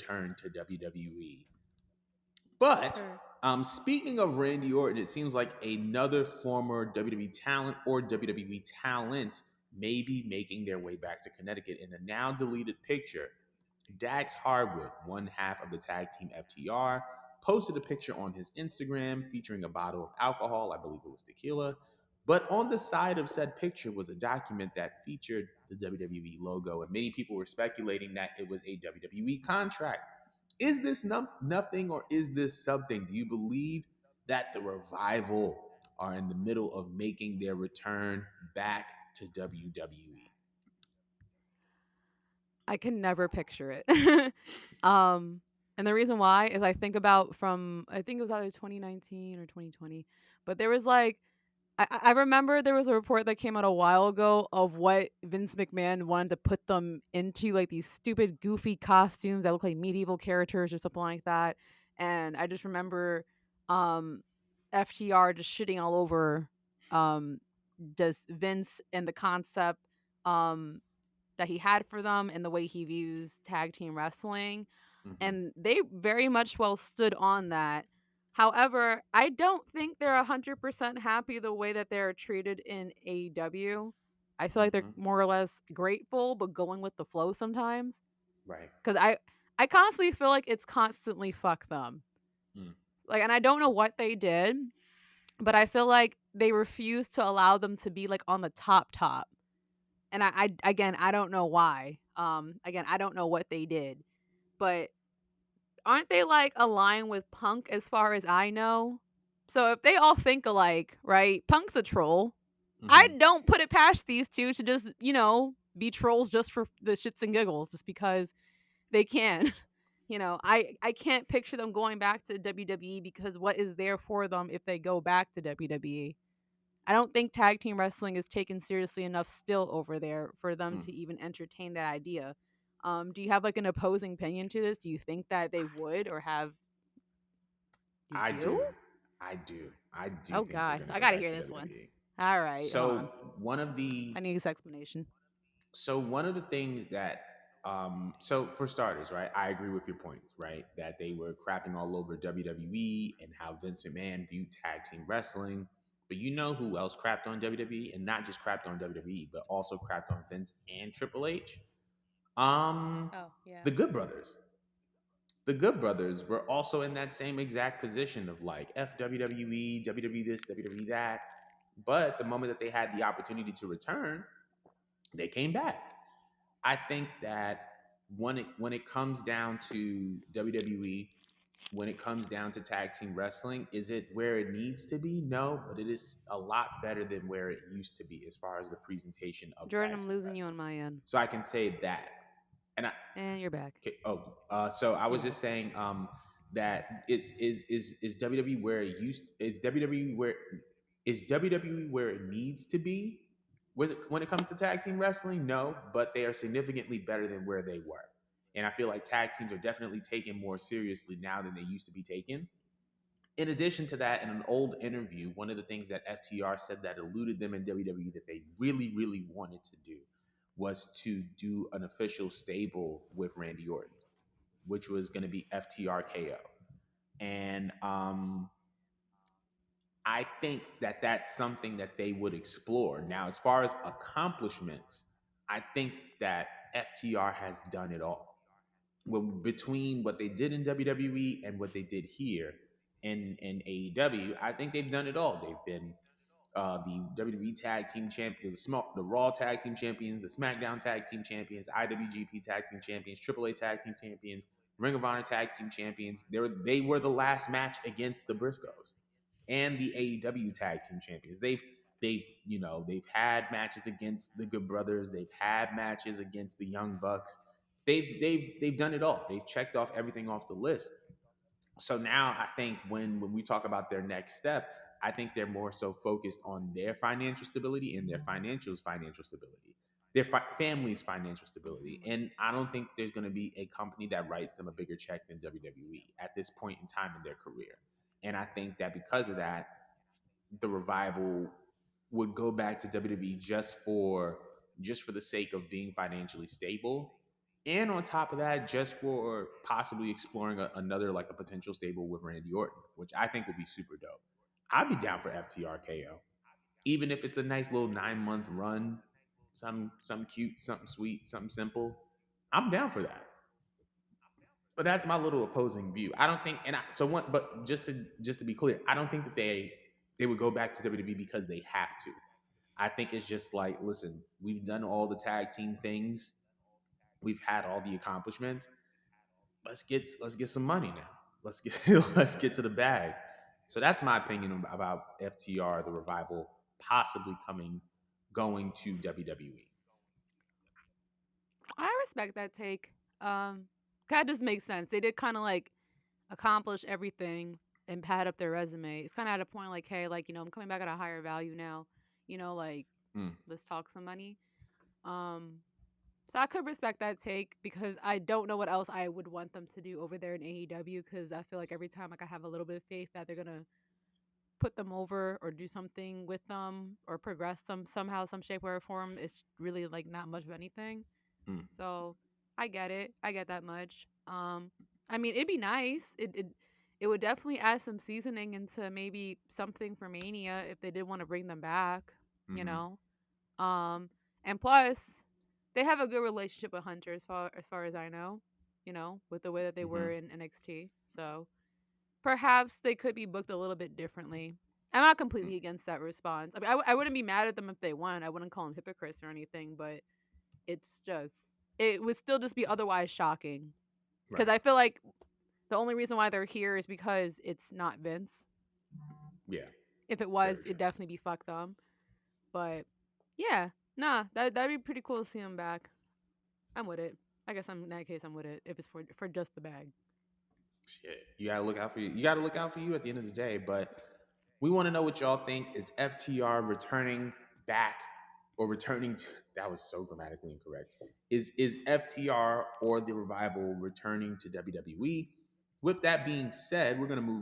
return to WWE. But speaking of Randy Orton, it seems like another former WWE talent or WWE talent may be making their way back to Connecticut in a now deleted picture. Dax Harwood, one half of the tag team FTR, posted a picture on his Instagram featuring a bottle of alcohol, I believe it was tequila. But on the side of said picture was a document that featured the WWE logo, and many people were speculating that it was a WWE contract. Is this nothing or is this something? Do you believe that the Revival are in the middle of making their return back to WWE? I can never picture it. And the reason why is I think about I think it was either 2019 or 2020, but there was like I remember there was a report that came out a while ago of what Vince McMahon wanted to put them into, like these stupid, goofy costumes that look like medieval characters or something like that. And I just remember um, FTR just shitting all over does Vince and the concept that he had for them and the way he views tag team wrestling. Mm-hmm. And they very much well stood on that. However, I don't think they're 100% happy the way that they're treated in AEW. I feel like they're Mm-hmm. more or less grateful, but going with the flow sometimes. Right. Because I constantly feel like it's constantly fuck them. Mm. Like, and I don't know what they did, but I feel like they refuse to allow them to be like on the top. And I again, I don't know why. Again, I don't know what they did, but aren't they like aligned with Punk as far as I know? So if they all think alike, right? Punk's a troll. I Mm-hmm. don't put it past these two to just, be trolls just for the shits and giggles, just because they can. I can't picture them going back to WWE because what is there for them if they go back to WWE? I don't think tag team wrestling is taken seriously enough still over there for them Mm. to even entertain that idea. Do you have like an opposing opinion to this? Do you think that they would or have? You I do? do. I do Oh think they're God, going to I go gotta back hear to this one. WWE. All right, hold on. So one of the I need this explanation. one of the things that so for starters, right? I agree with your points, right? That they were crapping all over WWE and how Vince McMahon viewed tag team wrestling. But you know who else crapped on WWE and not just crapped on WWE, but also crapped on Vince and Triple H? Um, Oh yeah. the Good Brothers. The Good Brothers were also in that same exact position of like FWWE, WWE this, WWE that. But the moment that they had the opportunity to return, they came back. I think that when it comes down to WWE, when it comes down to tag team wrestling, is it where it needs to be? No, but it is a lot better than where it used to be as far as the presentation of Jordan, tag I'm team losing you on wrestling. my end. So I can say that. And I, And you're back. okay, so I was Dude. just saying that is WWE where it used is WWE where is WWE where it needs to be? When it comes to tag team wrestling? No, but they are significantly better than where they were. And I feel like tag teams are definitely taken more seriously now than they used to be taken. In addition to that, in an old interview, one of the things that FTR said that eluded them in WWE that they really, really wanted to do was to do an official stable with Randy Orton, which was going to be FTRKO. And I think that that's something that they would explore. Now, as far as accomplishments, I think that FTR has done it all. When between what they did in WWE and what they did here in AEW, I think they've done it all. They've been the WWE Tag Team Champions, the Raw Tag Team Champions, the SmackDown Tag Team Champions, IWGP Tag Team Champions, AAA Tag Team Champions, Ring of Honor Tag Team Champions. They were the last match against the Briscoes and the AEW Tag Team Champions. They've had matches against the Good Brothers. They've had matches against the Young Bucks. They've done it all. They've checked off everything off the list. So now I think when we talk about their next step, I think they're more so focused on their financial stability and their financial stability, their family's financial stability. And I don't think there's going to be a company that writes them a bigger check than WWE at this point in time in their career. And I think that because of that, the Revival would go back to WWE just for the sake of being financially stable. And on top of that, just for possibly exploring another like a potential stable with Randy Orton, which I think would be super dope. I'd be down for FTR KO, even if it's a nice little 9 month run, some cute, something sweet, something simple. I'm down for that. But that's my little opposing view. I don't think, and I, so what? But just to be clear, I don't think that they would go back to WWE because they have to. I think it's just like, listen, we've done all the tag team things, we've had all the accomplishments. Let's get some money now. Let's get let's get to the bag. So that's my opinion about FTR, the revival, possibly going to WWE. I respect that take. That just makes sense. They did kind of like accomplish everything and pad up their resume. It's kind of at a point like, hey, like, I'm coming back at a higher value now. Like, Mm, let's talk some money. Um, so I could respect that take because I don't know what else I would want them to do over there in AEW because I feel like every time like I have a little bit of faith that they're gonna put them over or do something with them or progress them somehow, some shape or form, it's really like not much of anything. mm, So I get it. I get that much. I mean, it'd be nice. It would definitely add some seasoning into maybe something for Mania if they did want to bring them back. You mm-hmm, know, um, and plus they have a good relationship with Hunter as far as I know. With the way that they mm-hmm, were in NXT. So perhaps they could be booked a little bit differently. I'm not mm, completely against that response. I mean, I wouldn't be mad at them if they won. I wouldn't call them hypocrites or anything, but it would still just be otherwise shocking because right. I feel like the only reason why they're here is because it's not Vince. Yeah. If it Very was, it'd true. definitely be fuck them. But yeah, nah, that'd be pretty cool to see them back. I'm with it. I guess I'm in that case. I'm with it if it's for just the bag. Shit. You gotta look out for you. You gotta look out for you at the end of the day. But we want to know what y'all think. Is FTR returning back or returning to that was so grammatically incorrect. Is FTR or the revival returning to WWE? With that being said, we're gonna move